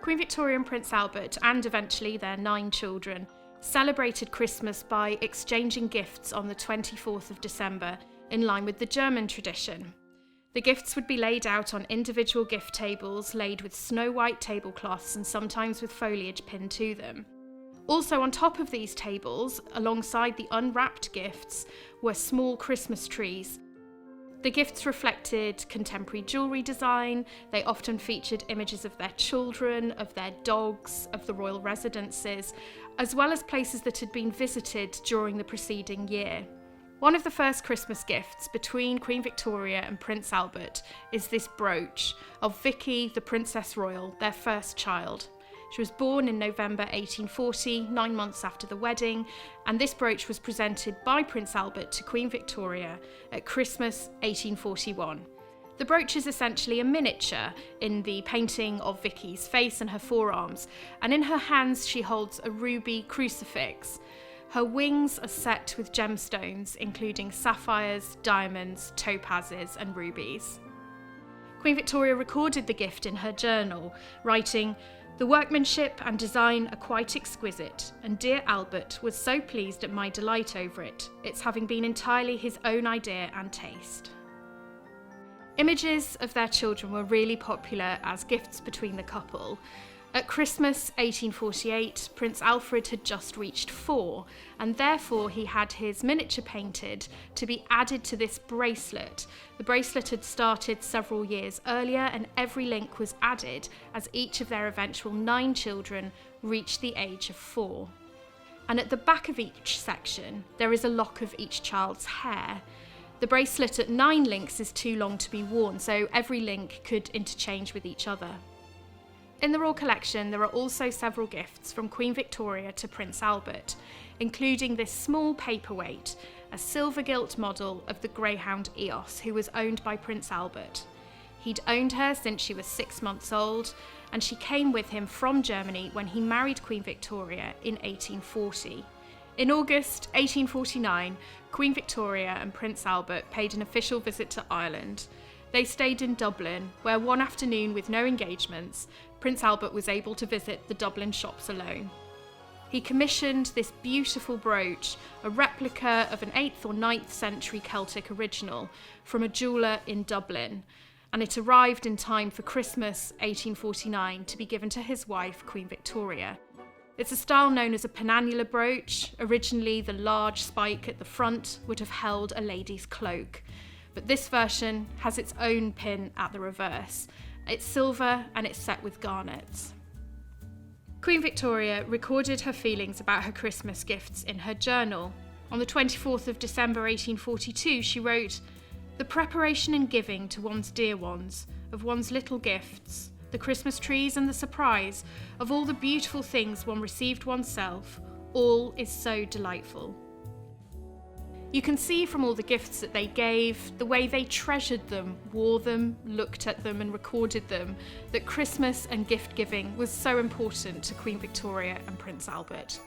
Queen Victoria and Prince Albert, and eventually their 9 children, celebrated Christmas by exchanging gifts on the 24th of December, in line with the German tradition. The gifts would be laid out on individual gift tables laid with snow-white tablecloths and sometimes with foliage pinned to them. Also on top of these tables, alongside the unwrapped gifts, were small Christmas trees. The gifts reflected contemporary jewellery design. They often featured images of their children, of their dogs, of the royal residences, as well as places that had been visited during the preceding year. One of the first Christmas gifts between Queen Victoria and Prince Albert is this brooch of Vicky, the Princess Royal, their first child. She was born in November 1840, 9 months after the wedding, and this brooch was presented by Prince Albert to Queen Victoria at Christmas 1841. The brooch is essentially a miniature in the painting of Vicky's face and her forearms, and in her hands she holds a ruby crucifix. Her wings are set with gemstones, including sapphires, diamonds, topazes, and rubies. Queen Victoria recorded the gift in her journal, writing, "The workmanship and design are quite exquisite, and dear Albert was so pleased at my delight over it, its having been entirely his own idea and taste." Images of their children were really popular as gifts between the couple. At Christmas 1848, Prince Alfred had just reached 4, and therefore he had his miniature painted to be added to this bracelet. The bracelet had started several years earlier, and every link was added as each of their eventual 9 children reached the age of 4. And at the back of each section, there is a lock of each child's hair. The bracelet at 9 links is too long to be worn, so every link could interchange with each other. In the royal collection, there are also several gifts from Queen Victoria to Prince Albert, including this small paperweight, a silver-gilt model of the greyhound Eos, who was owned by Prince Albert. He'd owned her since she was 6 months old, and she came with him from Germany when he married Queen Victoria in 1840. In August 1849, Queen Victoria and Prince Albert paid an official visit to Ireland. They stayed in Dublin, where one afternoon with no engagements, Prince Albert was able to visit the Dublin shops alone. He commissioned this beautiful brooch, a replica of an 8th or 9th century Celtic original, from a jeweller in Dublin, and it arrived in time for Christmas 1849 to be given to his wife, Queen Victoria. It's a style known as a penannular brooch. Originally, the large spike at the front would have held a lady's cloak, but this version has its own pin at the reverse. It's silver and it's set with garnets. Queen Victoria recorded her feelings about her Christmas gifts in her journal. On the 24th of December 1842, she wrote, "The preparation and giving to one's dear ones of one's little gifts, the Christmas trees and the surprise of all the beautiful things one received oneself, all is so delightful." You can see from all the gifts that they gave, the way they treasured them, wore them, looked at them and recorded them, that Christmas and gift giving was so important to Queen Victoria and Prince Albert.